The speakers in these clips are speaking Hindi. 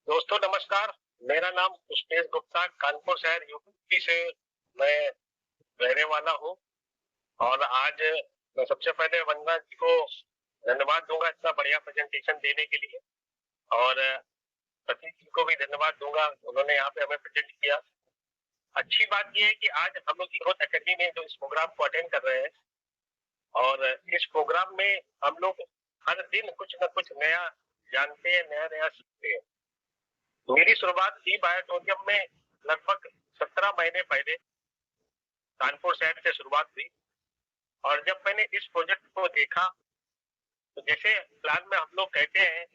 दोस्तों नमस्कार। मेरा नाम पुष्पेश गुप्ता कानपुर शहर यूपी से मैं रहने वाला हूँ। और आज मैं सबसे पहले वंदना जी को धन्यवाद दूंगा इतना बढ़िया प्रेजेंटेशन देने के लिए। और प्रतीक जी को भी धन्यवाद दूंगा, उन्होंने यहाँ पे हमें प्रेजेंट किया। अच्छी बात यह है कि आज हम लोग ग्रोथ एकेडमी में जो इस प्रोग्राम को अटेंड कर रहे हैं, और इस प्रोग्राम में हम लोग हर दिन कुछ न कुछ नया जानते हैं, नया नया सीखते हैं। मेरी शुरुआत ई बायोटोरियम में लगभग 17 महीने पहले कानपुर शहर से शुरुआत हुई। और जब मैंने इस प्रोजेक्ट को देखा तो जैसे प्लान में हम लोग कहते हैं,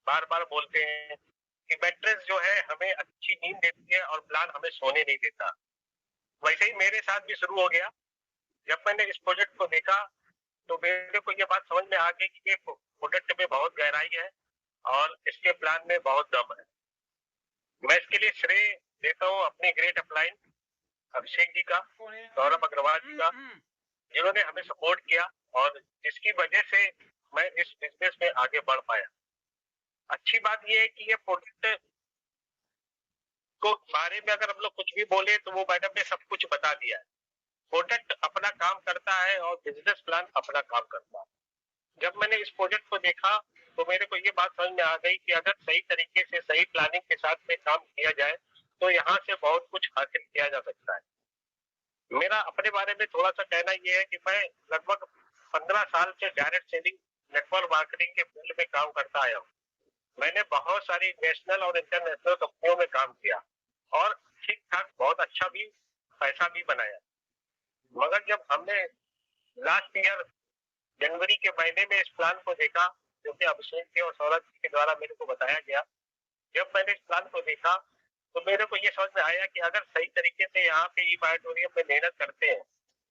बार बार बोलते हैं कि मैट्रेस जो है हमें अच्छी नींद देती है और प्लान हमें सोने नहीं देता, वैसे ही मेरे साथ भी शुरू हो गया। जब मैंने इस प्रोजेक्ट को देखा तो मेरे को ये बात समझ में आ गई कि ये प्रोजेक्ट में बहुत गहराई है और इसके प्लान में बहुत दम है। मैं इसके लिए श्रेय देता हूँ अपने ग्रेट अपलाइन अभिषेक जी का, सौरभ अग्रवाल जी का, जिन्होंने हमें सपोर्ट किया और जिसकी वजह से मैं इस बिजनेस में आगे बढ़ पाया। अच्छी बात यह है कि ये प्रोडक्ट को बारे में अगर हम लोग कुछ भी बोले तो वो मैडम ने सब कुछ बता दिया है। प्रोडक्ट अपना काम करता है और बिजनेस प्लान अपना काम करता है। जब मैंने इस प्रोजेक्ट को देखा तो मेरे को ये बात समझ में आ गई कि अगर सही तरीके से सही प्लानिंग के साथ में काम किया जाए तो यहाँ से बहुत कुछ हासिल किया जा सकता है। मेरा अपने बारे में थोड़ा सा कहना यह है कि मैं लगभग 15 साल से डायरेक्ट सेलिंग नेटवर्क मार्केटिंग के फील्ड में काम करता आया हूँ। मैंने बहुत सारी नेशनल और इंटरनेशनल कंपनियों में काम किया और ठीक ठाक बहुत अच्छा भी पैसा भी बनाया। मगर जब हमने लास्ट ईयर जनवरी के महीने में इस प्लान को देखा, जो कि अभिषेक के और सौरभ जी के द्वारा मेरे को बताया गया, जब मैंने इस प्लान को देखा तो मेरे को ये समझ में आया कि अगर सही तरीके से यहाँ पे ई बायोटोरियम में मेहनत करते हैं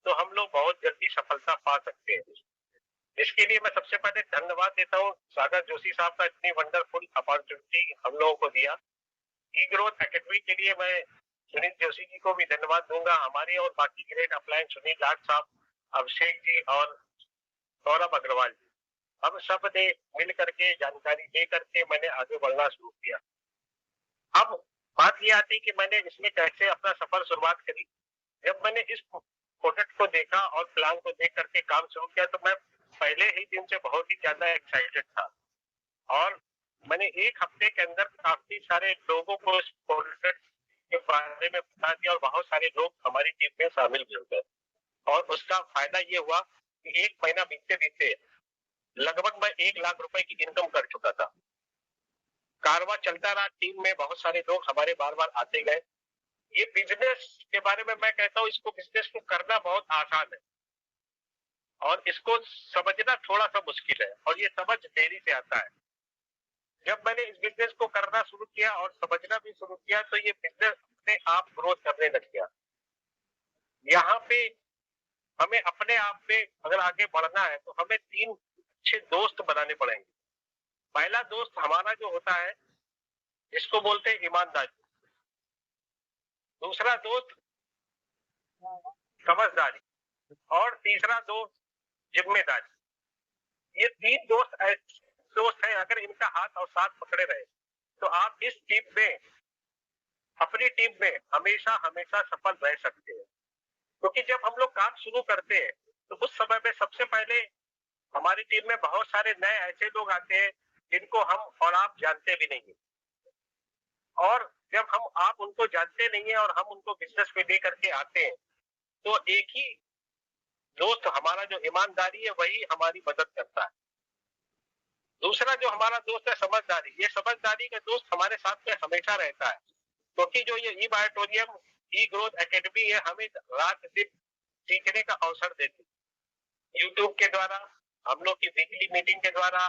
तो हम लोग बहुत जल्दी सफलता पा सकते हैं। इसके लिए मैं सबसे पहले धन्यवाद देता हूँ सागर जोशी साहब का, इतनी वंडरफुल अपॉर्चुनिटी हम लोगों को दिया। ई ग्रोथ एकेडमी के लिए मैं सुनील जोशी जी को भी धन्यवाद दूंगा, हमारे और बाकी ग्रेट अपलाइन सुनील लाड साहब, अभिषेक जी और सौरभ अग्रवाल जी, हम सब ने मिल करके जानकारी दे करके मैंने आगे बढ़ना शुरू किया। अब बात ये आती है कि मैंने इसमें कैसे अपना सफर शुरुआत करी। जब मैंने इस प्रोडक्ट को देखा और प्लान को देख करके काम शुरू किया तो मैं पहले ही दिन से बहुत ही ज्यादा एक्साइटेड था। और मैंने एक हफ्ते के अंदर काफी सारे लोगों को इस प्रोडक्ट के बारे में बता दिया और बहुत सारे लोग हमारी टीम में शामिल भी हो गए। और उसका फायदा ये हुआ कि एक महीना बीतते बीतते लगभग मैं 1 लाख रुपए की इनकम कर चुका था। कारवां चलता रहा, टीम में बहुत सारे लोग हमारे बार बार आते गए। ये बिजनेस के बारे में मैं कहता हूँ, इसको बिजनेस को करना बहुत आसान है और इसको समझना थोड़ा सा मुश्किल है, और ये समझ देरी से आता है। जब मैंने इस बिजनेस को करना शुरू किया और समझना भी शुरू किया तो ये बिजनेस अपने आप ग्रोथ करने लग गया। यहाँ पे हमें अपने आप में अगर आगे बढ़ना है तो हमें 3 अच्छे दोस्त बनाने पड़ेंगे। पहला दोस्त हमारा जो होता है, इसको बोलते हैं ईमानदारी। दूसरा दोस्त समझदारी। और तीसरा दोस्त जिम्मेदारी। ये 3 दोस्त ऐसे दोस्त हैं, अगर इनका हाथ और साथ पकड़े रहे तो आप इस टीम में, अपनी टीम में हमेशा हमेशा सफल रह सकते हैं। क्योंकि जब हम लोग काम शुरू करते हैं तो उस समय में सबसे पहले हमारी टीम में बहुत सारे नए ऐसे लोग आते हैं जिनको हम और आप जानते भी नहीं है। और जब हम आप उनको जानते नहीं है और हम उनको बिजनेस में लेकर के आते हैं तो एक ही दोस्त हमारा जो ईमानदारी है वही हमारी मदद करता है। दूसरा जो हमारा दोस्त है समझदारी, ये समझदारी का दोस्त हमारे साथ में हमेशा रहता है। क्योंकि जो ये ई बायोटोरियम ई ग्रोथ एकेडमी है, हमें रात दिन सीखने का अवसर देती है। यूट्यूब के द्वारा, हम लोग की वीकली मीटिंग के द्वारा,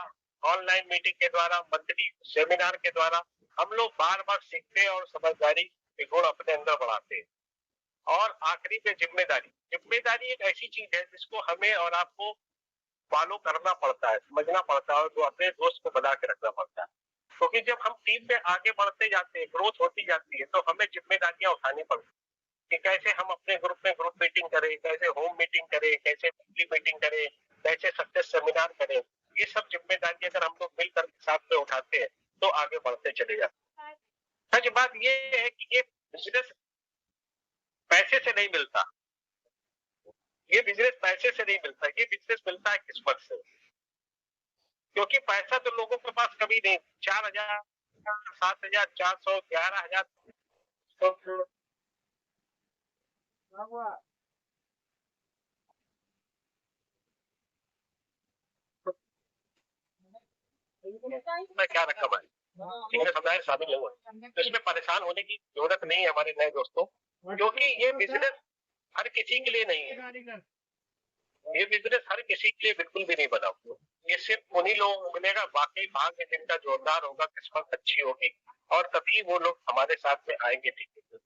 ऑनलाइन मीटिंग के द्वारा, मंथली सेमिनार के द्वारा हम लोग बार बार सीखते हैं और समझदारी के गुण अपने अंदर बढ़ाते हैं। और आखिरी पे जिम्मेदारी। जिम्मेदारी एक ऐसी चीज है जिसको हमें और आपको फॉलो करना पड़ता है, समझना पड़ता है और जो अपने दोस्त को बना के रखना पड़ता है। क्योंकि जब हम टीम में आगे बढ़ते जाते हैं, ग्रोथ होती जाती है, तो हमें जिम्मेदारियां उठानी पड़ती है कि कैसे हम अपने ग्रुप में ग्रुप मीटिंग करें, कैसे होम मीटिंग करें, कैसे वीकली मीटिंग करें, कैसे सक्सेस सेमिनार करें। ये सब जिम्मेदारी अगर हम लोग मिलकर साथ में उठाते हैं तो आगे बढ़ते चले जाते हैं। सच बात ये है कि ये बिजनेस पैसे से नहीं मिलता, ये बिजनेस पैसे से नहीं मिलता, ये बिजनेस मिलता है किस्मत से। क्योंकि पैसा तो लोगों के पास कभी नहीं, 4,000, 7,400, 11,000 तो मैं क्या रखा भाई, इंग्लिश समुदाय शामिल नहीं हुआ, तो इसमें परेशान होने की जरूरत नहीं है हमारे नए दोस्तों, क्योंकि ये बिजनेस हर किसी के लिए नहीं है, ये बिजनेस हर किसी के लिए बिल्कुल भी नहीं बना। ये सिर्फ उन्हीं लोगों को मिलेगा, वाकई भाग्य जिनका जोरदार होगा, किस्मत अच्छी होगी, और तभी वो लोग हमारे साथ में आएंगे, ठीक है,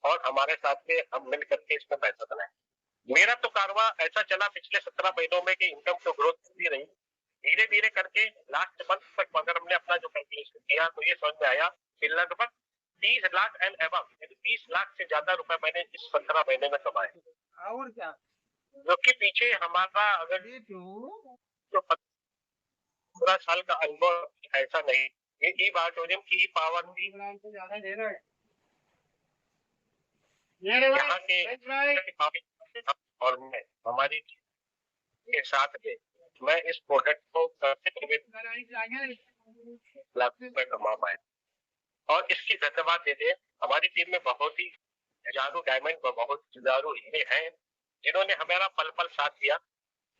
और हमारे साथ में हम मिल करके इसमें पैसा बनाए। मेरा तो कारवां ऐसा चला पिछले 17 महीनों में कि इनकम तो ग्रोथ होती रही, धीरे धीरे करके लास्ट मंथ तक अगर हमने अपना जो कैलकुलेशन किया तो ये समझ में आया कि लगभग 30 लाख एंड एबव, 30 लाख से ज्यादा रुपए मैंने इस 17 महीने में कमाए। और क्या, जो कि पीछे हमारा अगर जो 15 साल का अनुभव ऐसा नहीं, ये ई बाटोरियम की पावर थी यहाँ के, और मैं हमारी के साथ में मैं इस प्रोडक्ट को करते हुए लाख रुपए कमा पाए। और इसकी धन्यवाद देते हैं हमारी टीम में बहुत ही जादू डायमंड व बहुत जुझारू हीरे हैं जिन्होंने हमारा पल पल साथ दिया।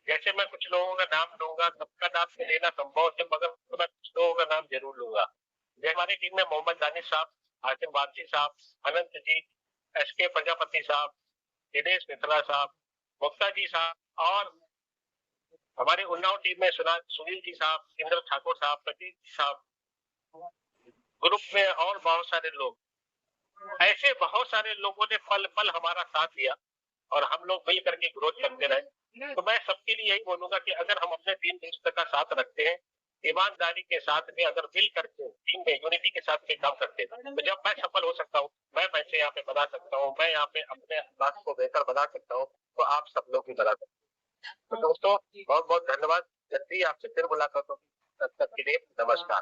जैसे मैं कुछ लोगों का नाम लूंगा, सबका नाम से लेना संभव है, मगर मैं कुछ लोगों का नाम जरूर लूंगा। जैसे हमारी टीम में मोहम्मद दानिश साहब, आसिम वारसी साहब, अनंत जी, एसके प्रजापति साहब, दिनेश मित्रा साहब, मुक्ता जी साहब, और हमारे उन्नाव टीम में सुनील जी साहब, इंद्र ठाकुर साहब, प्रतीक साहब, ग्रुप में और बहुत सारे लोग, ऐसे बहुत सारे लोगों ने पल पल हमारा साथ दिया और हम लोग मिल करके ग्रोथ करते रहे। तो मैं सबके लिए यही बोलूंगा कि अगर हम अपने टीम दोस्त का साथ रखते हैं, ईमानदारी के साथ में अगर मिल करके टीम में यूनिटी के साथ में काम करते हैं, तो जब मैं सफल हो सकता हूँ, मैं पैसे यहाँ पे बना सकता हूँ, मैं यहाँ पे अपने अंदाज को बेहतर बना सकता हूँ, तो आप सब लोग भी बना सकते हैं। तो दोस्तों बहुत बहुत धन्यवाद, जल्दी आपसे फिर मुलाकात होगी, तब तक के लिए नमस्कार।